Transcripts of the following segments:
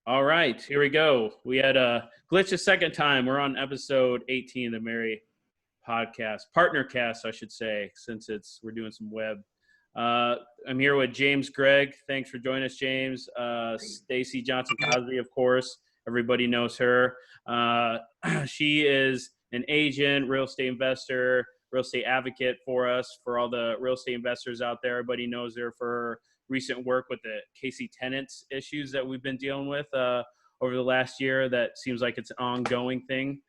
All right, here we go. We had a glitch a second time. We're on episode 18 of the MAREI podcast, PartnerCast, I should say, since we're doing some web. I'm here with James Gregg. Thanks for joining us, James. Stacey Johnson-Cosby, of course. Everybody knows her. She is an agent, real estate investor, real estate advocate for us, for all the real estate investors out there. Everybody knows her for her recent work with the Casey tenants issues that we've been dealing with over the last year. That seems like it's an ongoing thing.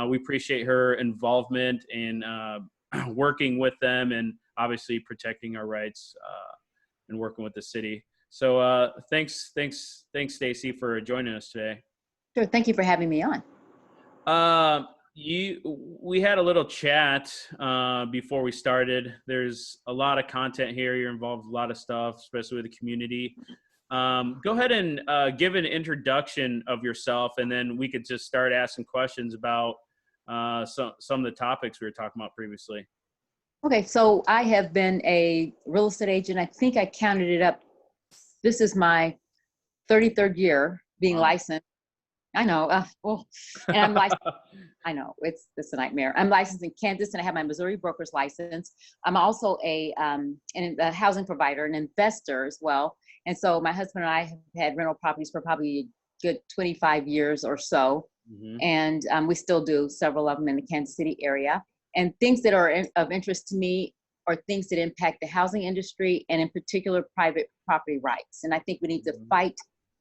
We appreciate her involvement in working with them and obviously protecting our rights and working with the city. So thanks, Stacey, for joining us today. Sure. Thank you for having me on. We had a little chat before we started. There's a lot of content here. You're involved with a lot of stuff, especially with the community. Go ahead and give an introduction of yourself, and then we could just start asking questions about some of the topics we were talking about previously. Okay, so I have been a real estate agent. I think I counted it up. This is my 33rd year being licensed. I know. And I'm licensed. I know it's a nightmare. I'm licensed in Kansas, and I have my Missouri broker's license. I'm also a housing provider, an investor as well. And so my husband and I have had rental properties for probably a good 25 years or so. Mm-hmm. And we still do several of them in the Kansas City area. And things that are of interest to me are things that impact the housing industry and in particular private property rights. And I think we need to fight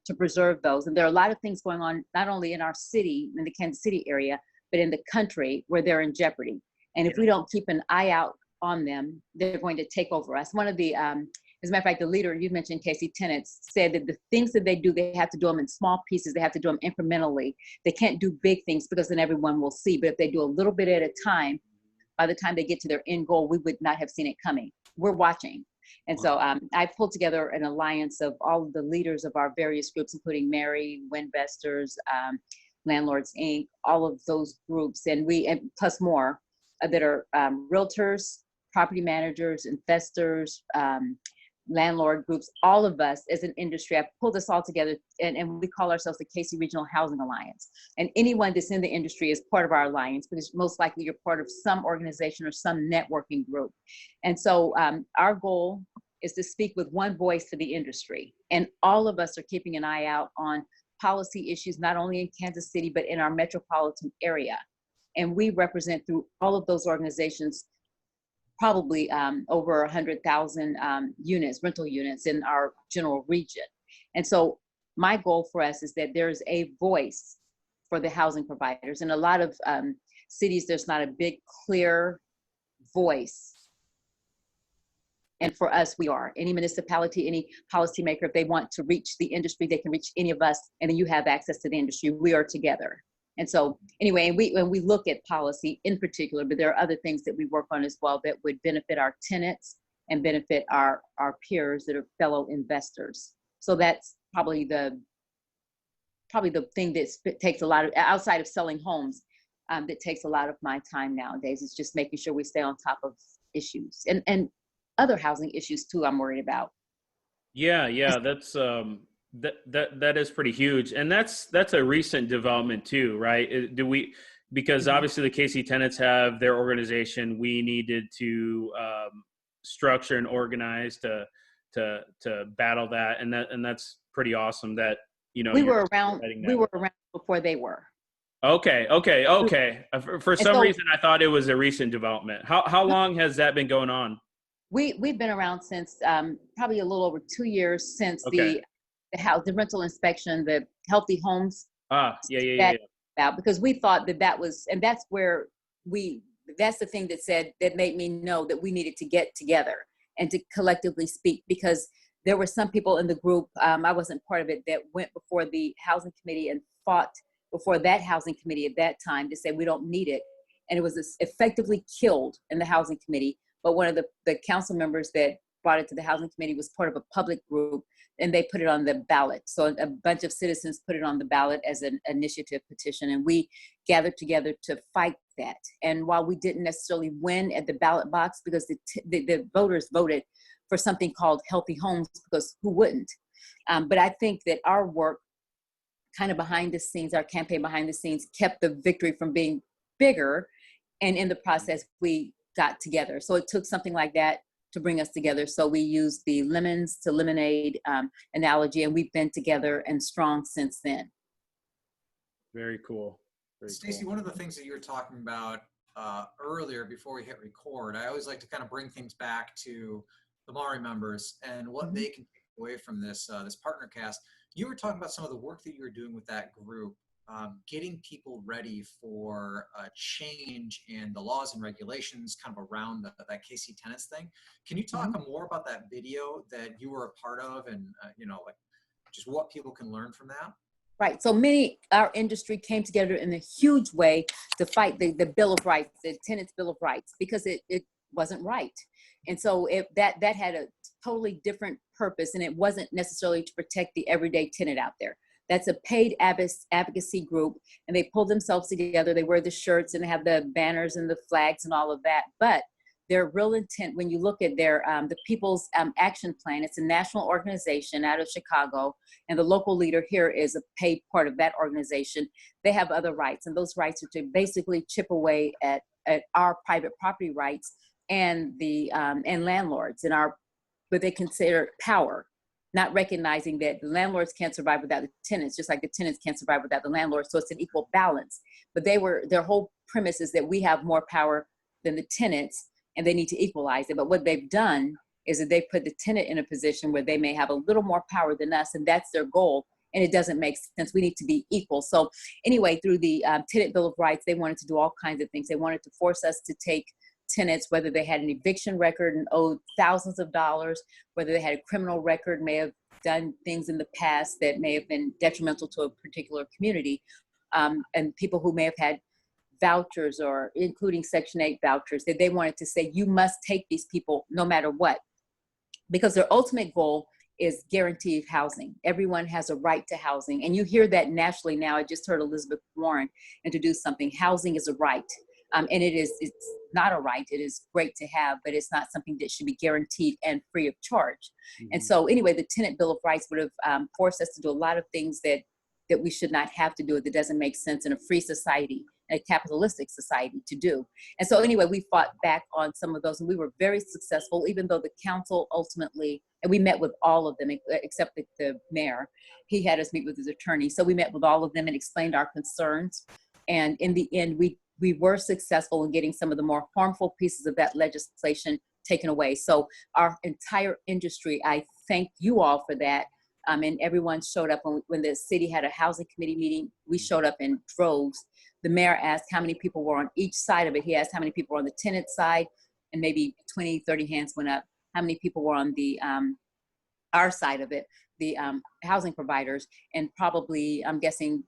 to preserve those. And there are a lot of things going on, not only in our city, in the Kansas City area, but in the country where they're in jeopardy. And if we don't keep an eye out on them, they're going to take over us. One of the, as a matter of fact, the leader, you mentioned Casey tenants, said that the things that they do, they have to do them in small pieces. They have to do them incrementally. They can't do big things because then everyone will see. But if they do a little bit at a time, by the time they get to their end goal, we would not have seen it coming. We're watching. And so I pulled together an alliance of all of the leaders of our various groups, including MAREI, Winvestors, Landlords Inc., all of those groups, and plus more that are realtors, property managers, investors, landlord groups, all of us as an industry. I pulled this all together, and we call ourselves the Casey Regional Housing Alliance. And anyone that's in the industry is part of our alliance, because most likely you're part of some organization or some networking group. And so our goal is to speak with one voice for the industry. And all of us are keeping an eye out on policy issues, not only in Kansas City, but in our metropolitan area. And we represent through all of those organizations probably over 100,000 units, rental units in our general region. And so my goal for us is that there's a voice for the housing providers. In a lot of cities, there's not a big, clear voice. And for us, we are. Any municipality, any policymaker, if they want to reach the industry, they can reach any of us, and then you have access to the industry. We are together. And so anyway, when we look at policy in particular, but there are other things that we work on as well that would benefit our tenants and benefit our peers that are fellow investors. So that's probably the thing that takes a lot of, outside of selling homes, that takes a lot of my time nowadays, is just making sure we stay on top of issues and other housing issues too I'm worried about. Yeah, that's that is pretty huge, and that's a recent development too, right? Because obviously the Casey tenants have their organization. We needed to structure and organize to battle that, and that's pretty awesome. That we were around before they were. Okay. For some reason, I thought it was a recent development. How long has that been going on? We've been around since probably a little over 2 years since the rental inspection, the healthy homes. Yeah. Because we thought that was, and that's where that's the thing that made me know that we needed to get together and to collectively speak, because there were some people in the group, I wasn't part of it, that went before the housing committee and fought before that housing committee at that time to say we don't need it. And it was effectively killed in the housing committee. But one of the council members that brought it to the housing committee was part of a public group, and they put it on the ballot. So a bunch of citizens put it on the ballot as an initiative petition, and we gathered together to fight that. And while we didn't necessarily win at the ballot box, because the voters voted for something called healthy homes, because who wouldn't? But I think that our work kind of behind the scenes, our campaign behind the scenes kept the victory from being bigger. And in the process, we got together. So it took something like that to bring us together. So we used the lemons to lemonade analogy, and we've been together and strong since then. Very cool. Stacey, one of the things that you were talking about earlier before we hit record, I always like to kind of bring things back to the MAREI members and what they can take away from this this PartnerCast. You were talking about some of the work that you were doing with that group, getting people ready for change in the laws and regulations kind of around that KC tenants thing. Can you talk more about that video that you were a part of, and like just what people can learn from that? Right. So our industry came together in a huge way to fight the Bill of Rights, the tenants' Bill of Rights, because it wasn't right. And so that had a totally different purpose, and it wasn't necessarily to protect the everyday tenant out there. That's a paid advocacy group, and they pull themselves together. They wear the shirts and they have the banners and the flags and all of that. But their real intent, when you look at their the People's Action Plan, it's a national organization out of Chicago, and the local leader here is a paid part of that organization. They have other rights, and those rights are to basically chip away at our private property rights and the and landlords and what they consider power, not recognizing that the landlords can't survive without the tenants, just like the tenants can't survive without the landlords. So it's an equal balance. But their whole premise is that we have more power than the tenants, and they need to equalize it. But what they've done is that they put the tenant in a position where they may have a little more power than us, and that's their goal. And it doesn't make sense. We need to be equal. So anyway, through the Tenant Bill of Rights, they wanted to do all kinds of things. They wanted to force us to take tenants, whether they had an eviction record and owed thousands of dollars, whether they had a criminal record, may have done things in the past that may have been detrimental to a particular community, and people who may have had vouchers, or including Section 8 vouchers, that they wanted to say, you must take these people no matter what, because their ultimate goal is guaranteed housing. Everyone has a right to housing. And you hear that nationally now. I just heard Elizabeth Warren introduce something. Housing is a right. And it's not a right. It is great to have, but it's not something that should be guaranteed and free of charge. And so anyway, the Tenant Bill of Rights would have forced us to do a lot of things that we should not have to do. That doesn't make sense in a free society, a capitalistic society, to do. And so anyway, we fought back on some of those, and we were very successful, even though the council ultimately, and we met with all of them except the mayor. He had us meet with his attorney. So we met with all of them and explained our concerns. And in the end, we were successful in getting some of the more harmful pieces of that legislation taken away. So our entire industry, I thank you all for that. And everyone showed up when the city had a housing committee meeting. We showed up in droves. The mayor asked how many people were on each side of it. He asked how many people were on the tenant side, and maybe 20, 30 hands went up. How many people were on the our side of it, the housing providers, and probably, I'm guessing,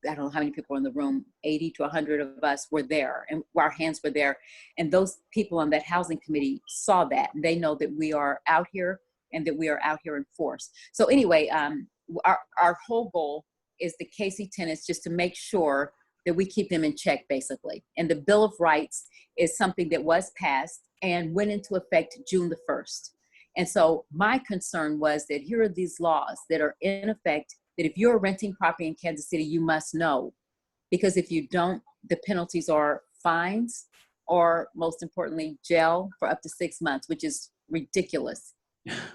I don't know how many people were in the room, 80 to 100 of us were there, and our hands were there. And those people on that housing committee saw that, and they know that we are out here and that we are out here in force. So anyway, our whole goal is the KC tenants, just to make sure that we keep them in check, basically. And the Bill of Rights is something that was passed and went into effect June the 1st. And so my concern was that here are these laws that are in effect, that if you're renting property in Kansas City, you must know. Because if you don't, the penalties are fines, or most importantly, jail for up to 6 months, which is ridiculous.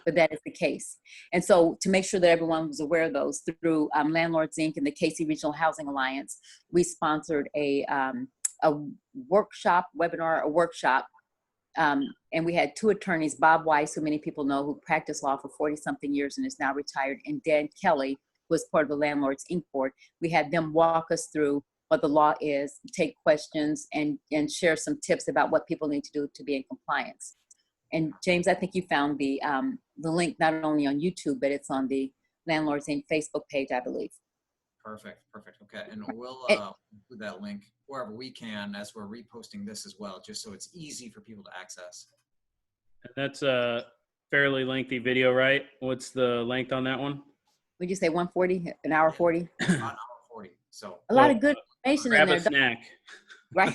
But that is the case. And so to make sure that everyone was aware of those, through Landlords Inc. and the KC Regional Housing Alliance, we sponsored a workshop, and we had two attorneys, Bob Weiss, who many people know, who practiced law for 40-something years and is now retired, and Dan Kelly, who was part of the Landlords Inc. board. We had them walk us through what the law is, take questions, and share some tips about what people need to do to be in compliance. And James, I think you found the link not only on YouTube, but it's on the Landlords Inc. Facebook page, I believe. Perfect. Okay, and we'll include that link wherever we can as we're reposting this as well, just so it's easy for people to access. And that's a fairly lengthy video, right? What's the length on that one? Would you say 140, an hour 40? About an hour 40. So a lot of good information in there. Grab a snack.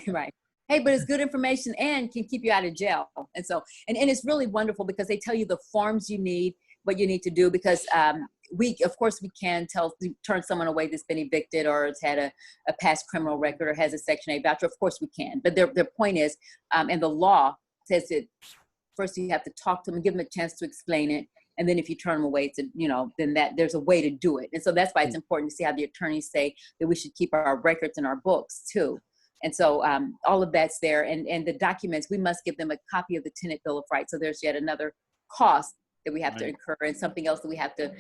Right. Hey, but it's good information and can keep you out of jail. And so, and it's really wonderful because they tell you the forms you need. what you need to do, because of course we can turn someone away that's been evicted or has had a past criminal record or has a Section 8 voucher. Of course we can. But their point is, and the law says that first you have to talk to them and give them a chance to explain it. And then if you turn them away, then there's a way to do it. And so that's why it's important to see how the attorneys say that we should keep our records and our books too. And so all of that's there. And the documents, we must give them a copy of the tenant bill of rights. So there's yet another cost that we have to incur, and something else that we have to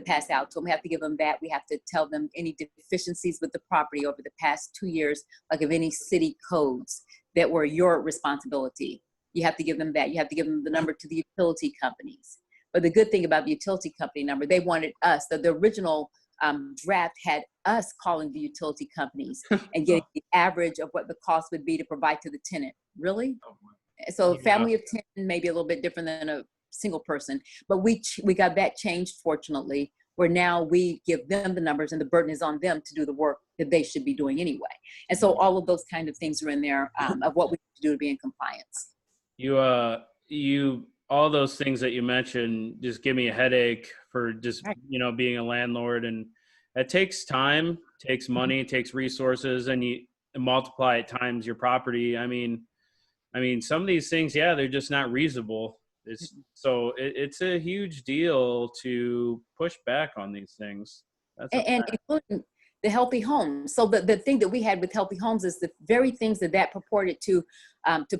pass out to them. We have to give them that. We have to tell them any deficiencies with the property over the past 2 years, like of any city codes that were your responsibility. You have to give them that. You have to give them the number to the utility companies. But the good thing about the utility company number, they wanted us, the original draft had us calling the utility companies and getting the average of what the cost would be to provide to the tenant. Really? So a family of 10 may be a little bit different than a single person, but we got that changed, fortunately, where now we give them the numbers and the burden is on them to do the work that they should be doing anyway. And so all of those kind of things are in there of what we need to do to be in compliance. All those things that you mentioned just give me a headache for just, being a landlord. And it takes time, takes money, takes resources, and you multiply it times your property. I mean, some of these things, they're just not reasonable. It's a huge deal to push back on these things. And including the healthy homes. So the thing that we had with healthy homes is the very things that purported to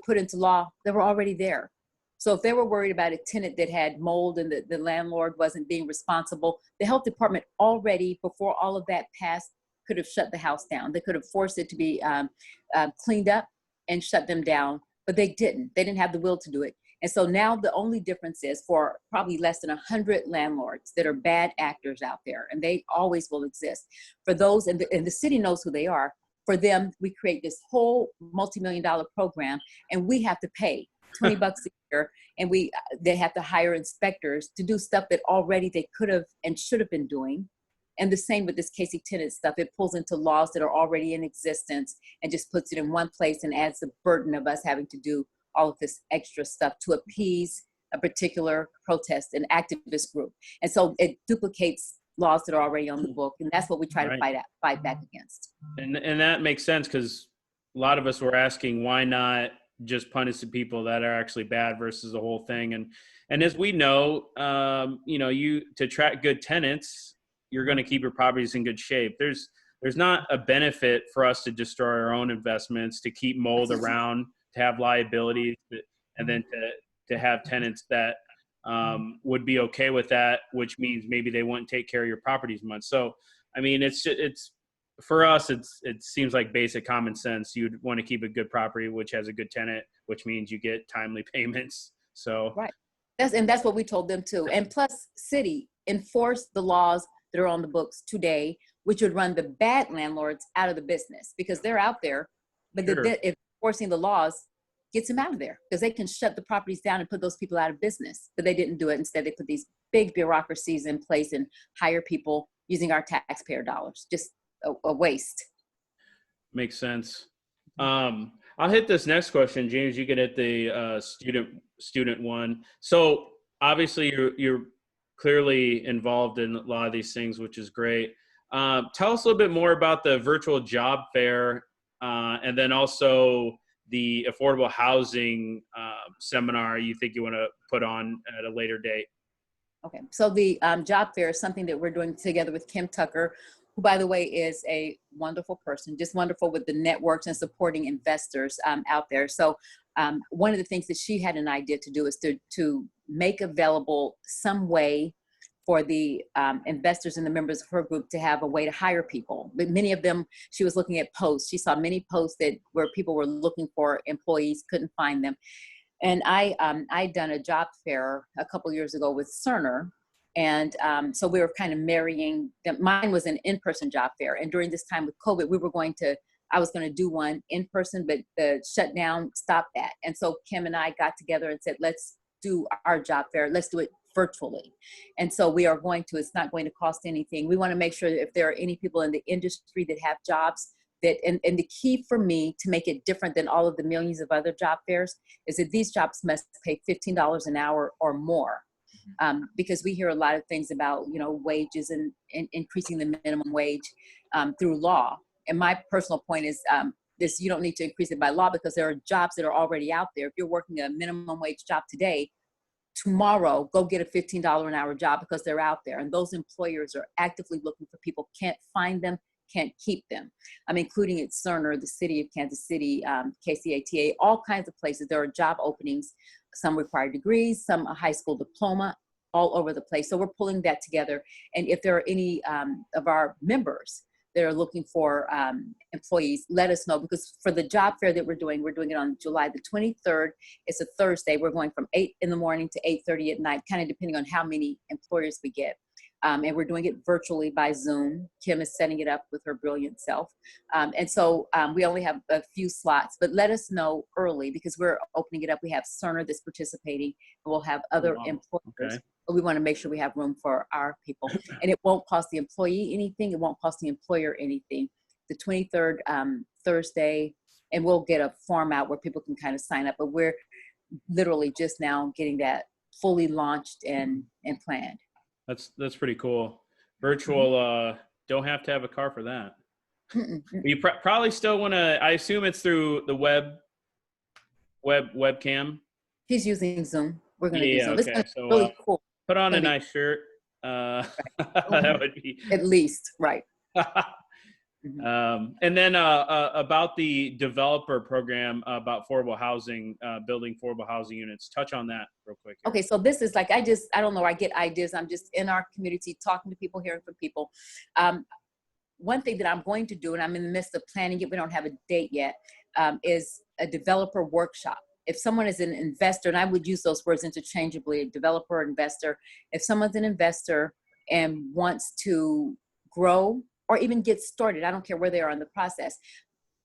put into law that were already there. So if they were worried about a tenant that had mold and the landlord wasn't being responsible, the health department already, before all of that passed, could have shut the house down. They could have forced it to be cleaned up and shut them down, but they didn't. They didn't have the will to do it. And so now the only difference is for probably less than 100 landlords that are bad actors out there, and they always will exist. For those, and the city knows who they are, for them, we create this whole multi-million-dollar program, and we have to pay $20 a year, and they have to hire inspectors to do stuff that already they could have and should have been doing. And the same with this Casey tenant stuff. It pulls into laws that are already in existence and just puts it in one place and adds the burden of us having to do all of this extra stuff to appease a particular protest and activist group. And so it duplicates laws that are already on the book, and that's what we try to fight back against. And that makes sense, because a lot of us were asking, why not just punish the people that are actually bad versus the whole thing? And as we know, to attract good tenants, you're going to keep your properties in good shape. There's not a benefit for us to destroy our own investments, to keep mold around, to have liabilities, and then to have tenants that would be okay with that, which means maybe they wouldn't take care of your properties much. So, I mean, it's for us, it seems like basic common sense. You'd want to keep a good property, which has a good tenant, which means you get timely payments. So right, that's what we told them too. And plus, city, enforce the laws that are on the books today, which would run the bad landlords out of the business, because they're out there. But if enforcing the laws gets them out of there, because they can shut the properties down and put those people out of business. But they didn't do it. Instead, they put these big bureaucracies in place and hire people using our taxpayer dollars. Just a waste. Makes sense. I'll hit this next question, James. You can hit the student one. So obviously you're clearly involved in a lot of these things, which is great. Tell us a little bit more about the virtual job fair, and then also the affordable housing seminar you think you want to put on at a later date. Okay, so the job fair is something that we're doing together with Kim Tucker, who, by the way, is a wonderful person, just wonderful with the networks and supporting investors out there. So one of the things that she had an idea to do is to make available some way for the investors and the members of her group to have a way to hire people. But many of them, she was looking at posts. She saw many posts where people were looking for employees, couldn't find them. And I'd done a job fair a couple years ago with Cerner. And so we were kind of marrying them. Mine was an in-person job fair. And during this time with COVID, I was going to do one in person, but the shutdown stopped that. And so Kim and I got together and said, let's do our job fair. Let's do it virtually. And so we are it's not going to cost anything. We want to make sure that if there are any people in the industry that have jobs, and the key for me to make it different than all of the millions of other job fairs is that these jobs must pay $15 an hour or more. because we hear a lot of things about, wages and increasing the minimum wage through law. And my personal point is this: you don't need to increase it by law because there are jobs that are already out there. If you're working a minimum wage job today, tomorrow go get a $15 an hour job because they're out there. And those employers are actively looking for people, can't find them, can't keep them. Including at Cerner, the city of Kansas City, KCATA, all kinds of places. There are job openings. Some require degrees, some a high school diploma, all over the place. So we're pulling that together. And if there are any of our members that are looking for employees, let us know, because for the job fair that we're doing it on July the 23rd. It's a Thursday. We're going from 8 in the morning to 8:30 at night, kind of depending on how many employers we get. And we're doing it virtually by Zoom. Kim is setting it up with her brilliant self. And so we only have a few slots, but let us know early because we're opening it up. We have Cerner that's participating, and we'll have other employers. Okay. But we want to make sure we have room for our people. And it won't cost the employee anything. It won't cost the employer anything. The 23rd, Thursday, and we'll get a form out where people can kind of sign up. But we're literally just now getting that fully launched and planned. That's pretty cool. Virtual, don't have to have a car for that. You probably still want to, I assume it's through the webcam. He's using Zoom. We're going to do Zoom. Okay. It's really cool. Put on a nice shirt. That would be at least right. And then about the developer program about affordable housing, building affordable housing units. Touch on that real quick here. Okay, so this is like, I don't know, I get ideas. I'm just in our community talking to people, hearing from people. One thing that I'm going to do, and I'm in the midst of planning it, we don't have a date yet, is a developer workshop. If someone is an investor, and I would use those words interchangeably, developer, investor. If someone's an investor and wants to grow or even get started, I don't care where they are in the process,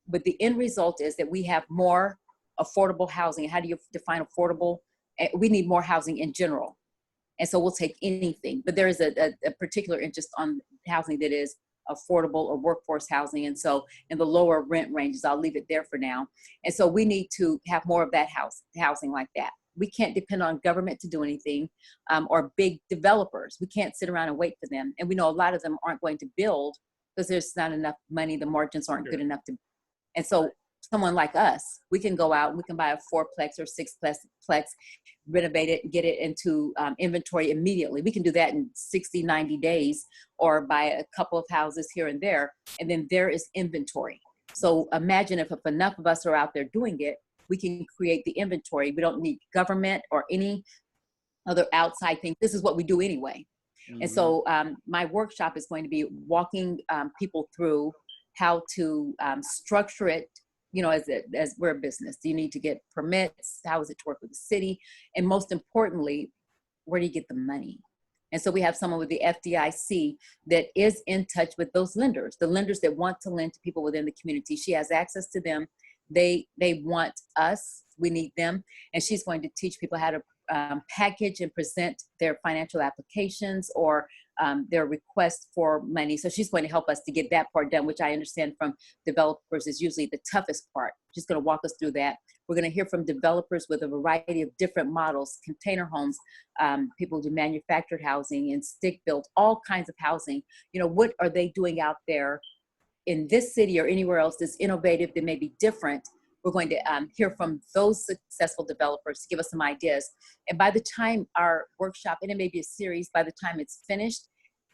but the end result is that we have more affordable housing. How do you define affordable? We need more housing in general. And so we'll take anything, but there is a particular interest on housing that is affordable or workforce housing. And so in the lower rent ranges, I'll leave it there for now. And so we need to have more of that housing like that. We can't depend on government to do anything, or big developers. We can't sit around and wait for them. And we know a lot of them aren't going to build because there's not enough money. The margins aren't good enough to. And so someone like us, we can go out and we can buy a 4-plex or 6-plex, renovate it, and get it into inventory immediately. We can do that in 60, 90 days, or buy a couple of houses here and there. And then there is inventory. So imagine if enough of us are out there doing it, we can create the inventory. We don't need government or any other outside thing. This is what we do anyway. Mm-hmm. And so my workshop is going to be walking people through how to structure it. As we're a business, do you need to get permits? How is it to work with the city? And most importantly, where do you get the money? And so we have someone with the FDIC that is in touch with those lenders, the lenders that want to lend to people within the community. She has access to them. They want us. We need them. And she's going to teach people how to package and present their financial applications or their request for money. So she's going to help us to get that part done, which I understand from developers is usually the toughest part. She's going to walk us through that. We're going to hear from developers with a variety of different models, container homes, people who do manufactured housing and stick-built, all kinds of housing. What are they doing out there in this city or anywhere else that's innovative, that may be different? We're going to hear from those successful developers to give us some ideas. And by the time our workshop, and it may be a series, by the time it's finished,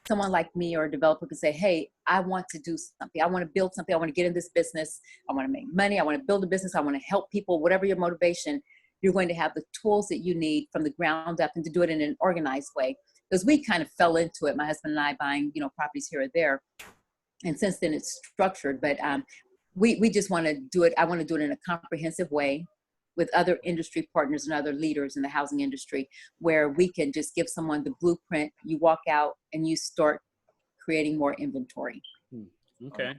someone like me or a developer can say, hey, I want to do something. I want to build something. I want to get in this business. I want to make money. I want to build a business. I want to help people. Whatever your motivation, you're going to have the tools that you need from the ground up, and to do it in an organized way. Because we kind of fell into it, my husband and I, buying properties here or there. And since then it's structured, but we just want to do it. I want to do it in a comprehensive way with other industry partners and other leaders in the housing industry, where we can just give someone the blueprint. You walk out and you start creating more inventory. Okay.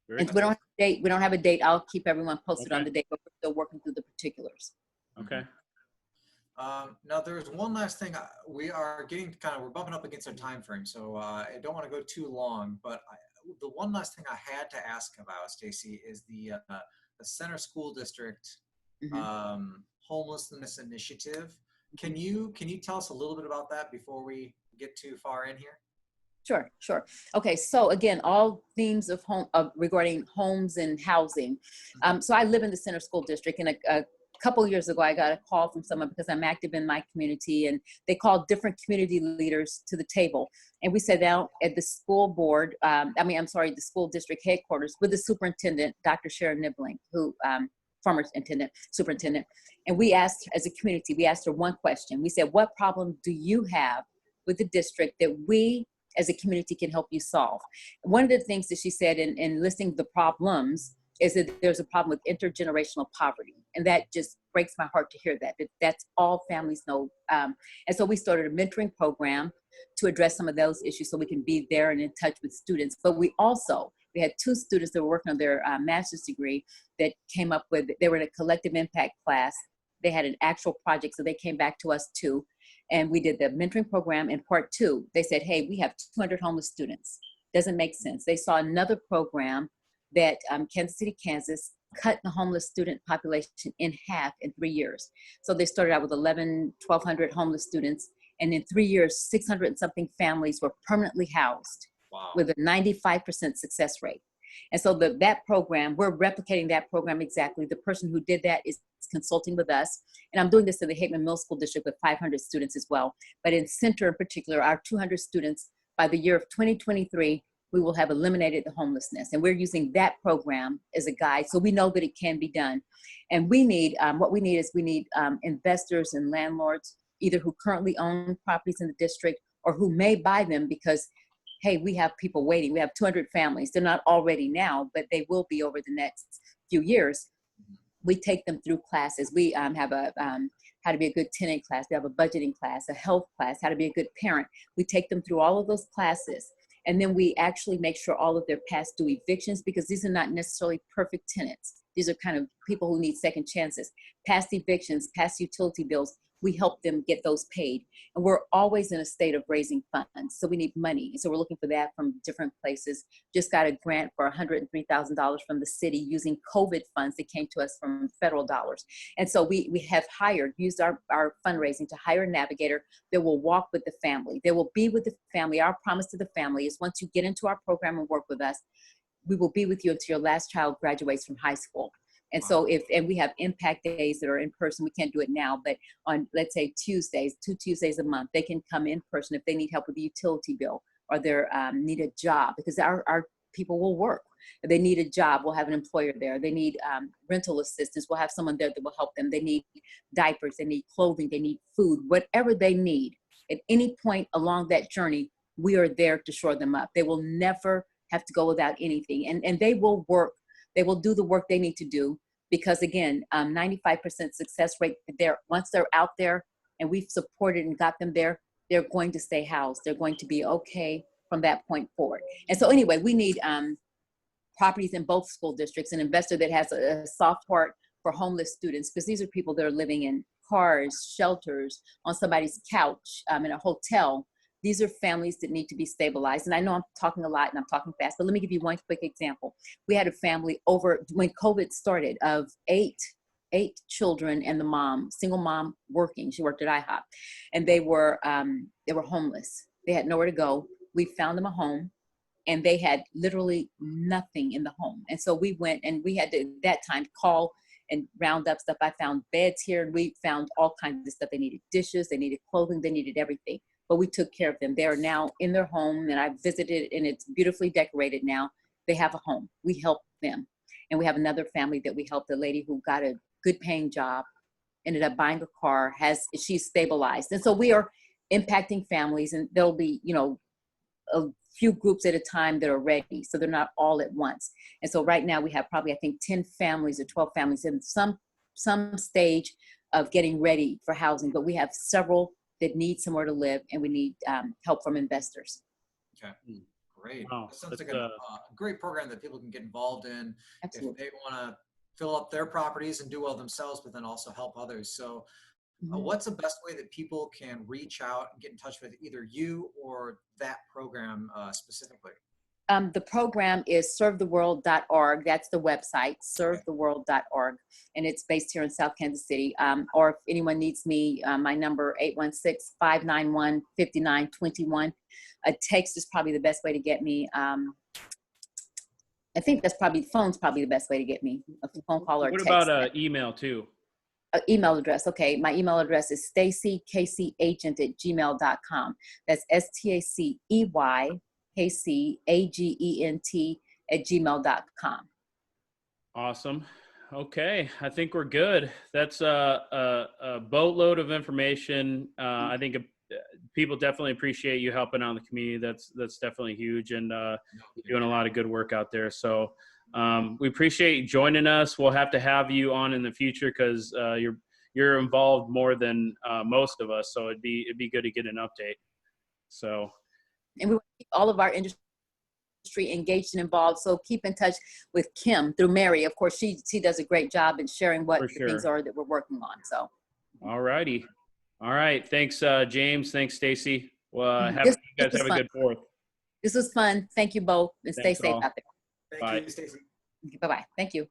And we don't have a date. We don't have a date. I'll keep everyone posted on the date, but we're still working through the particulars. Okay. Now there's one last thing. We are getting we're bumping up against our time frame, so I don't want to go too long, but the one last thing I had to ask about, Stacey, is the Center School District homelessness initiative. Can you tell us a little bit about that before we get too far in here? Sure. Okay, so again, all themes of home regarding homes and housing. So I live in the Center School District, and a couple years ago, I got a call from someone because I'm active in my community, and they called different community leaders to the table, and we sat down at the school board. The school district headquarters with the superintendent, Dr. Sharon Nibbling, who former superintendent, and we asked, as a community, we asked her one question. We said, "What problem do you have with the district that we as a community can help you solve?" One of the things that she said in listing the problems is that there's a problem with intergenerational poverty. And that just breaks my heart to hear that. That's all families know. And so we started a mentoring program to address some of those issues so we can be there and in touch with students. But we had 2 students that were working on their master's degree that came up with, they were in a collective impact class. They had an actual project, so they came back to us too. And we did the mentoring program. In part 2, they said, "Hey, we have 200 homeless students. Doesn't make sense." They saw another program that Kansas City, Kansas cut the homeless student population in half in 3 years. So they started out with 1,200 homeless students. And in 3 years, 600 and something families were permanently housed. Wow. With a 95% success rate. And so that program, we're replicating that program exactly. The person who did that is consulting with us. And I'm doing this in the Hateman Middle School District with 500 students as well. But in Center in particular, our 200 students, by the year of 2023, we will have eliminated the homelessness. And we're using that program as a guide. So we know that it can be done. And we need, we need investors and landlords, either who currently own properties in the district or who may buy them because, hey, we have people waiting. We have 200 families. They're not already now, but they will be over the next few years. We take them through classes. We have a how to be a good tenant class. We have a budgeting class, a health class, how to be a good parent. We take them through all of those classes. And then we actually make sure all of their past due evictions, because these are not necessarily perfect tenants. These are kind of people who need second chances. Past evictions, past utility bills, we help them get those paid. And we're always in a state of raising funds. So we need money. So we're looking for that from different places. Just got a grant for $103,000 from the city using COVID funds that came to us from federal dollars. And so we have used our fundraising to hire a navigator that will walk with the family. They will be with the family. Our promise to the family is once you get into our program and work with us, we will be with you until your last child graduates from high school. And so we have impact days that are in person. We can't do it now, but on, let's say, Tuesdays, 2 Tuesdays a month, they can come in person if they need help with the utility bill or they need a job, because our people will work. If they need a job, we'll have an employer there. They need rental assistance. We'll have someone there that will help them. They need diapers, they need clothing, they need food, whatever they need. At any point along that journey, we are there to shore them up. They will never have to go without anything. And they will work. They will do the work they need to do because, again, 95% success rate there. Once they're out there and we've supported and got them there, they're going to stay housed. They're going to be okay from that point forward. And so anyway, we need properties in both school districts, an investor that has a soft heart for homeless students, because these are people that are living in cars, shelters, on somebody's couch, in a hotel. These are families that need to be stabilized. And I know I'm talking a lot and I'm talking fast, but let me give you one quick example. We had a family when COVID started, of eight children and the mom, single mom working. She worked at IHOP, and they were homeless. They had nowhere to go. We found them a home, and they had literally nothing in the home. And so we went and we had to, at that time, call and round up stuff. I found beds here, and we found all kinds of stuff. They needed dishes, they needed clothing, they needed everything. But we took care of them. They are now in their home, and I visited, and it's beautifully decorated now. They have a home. We help them. And we have another family that we helped, a lady who got a good paying job, ended up buying a car, she's stabilized. And so we are impacting families, and there'll be, a few groups at a time that are ready. So they're not all at once. And so right now we have probably, I think, 10 families or 12 families in some stage of getting ready for housing, but we have several that need somewhere to live, and we need help from investors. Okay, great. Wow. That sounds like a great program that people can get involved in. Absolutely. If they want to fill up their properties and do well themselves, but then also help others. So what's the best way that people can reach out and get in touch with either you or that program specifically? The program is servetheworld.org. That's the website, servetheworld.org. And it's based here in South Kansas City. Or if anyone needs me, my number, 816-591-5921. A text is probably the best way to get me. I think phone's probably the best way to get me. A phone call or a What text. about email too? Email address. Okay. My email address is staceykcagent@gmail.com. That's STACEYKCAGENT@gmail.com. Awesome. Okay. I think we're good. That's a boatload of information. I think people definitely appreciate you helping out in the community. That's definitely huge. And you're doing a lot of good work out there. So we appreciate you joining us. We'll have to have you on in the future because you're involved more than most of us. So it'd be good to get an update. So, and we want to keep all of our industry engaged and involved. So keep in touch with Kim through MAREI. Of course, she does a great job in sharing what the things are that we're working on. So, all righty. All right. Thanks, James. Thanks, Stacey. Well, you guys have a good 4th. This was fun. Thank you both, and stay safe out there. Thank you, Stacey. Bye-bye. Thank you.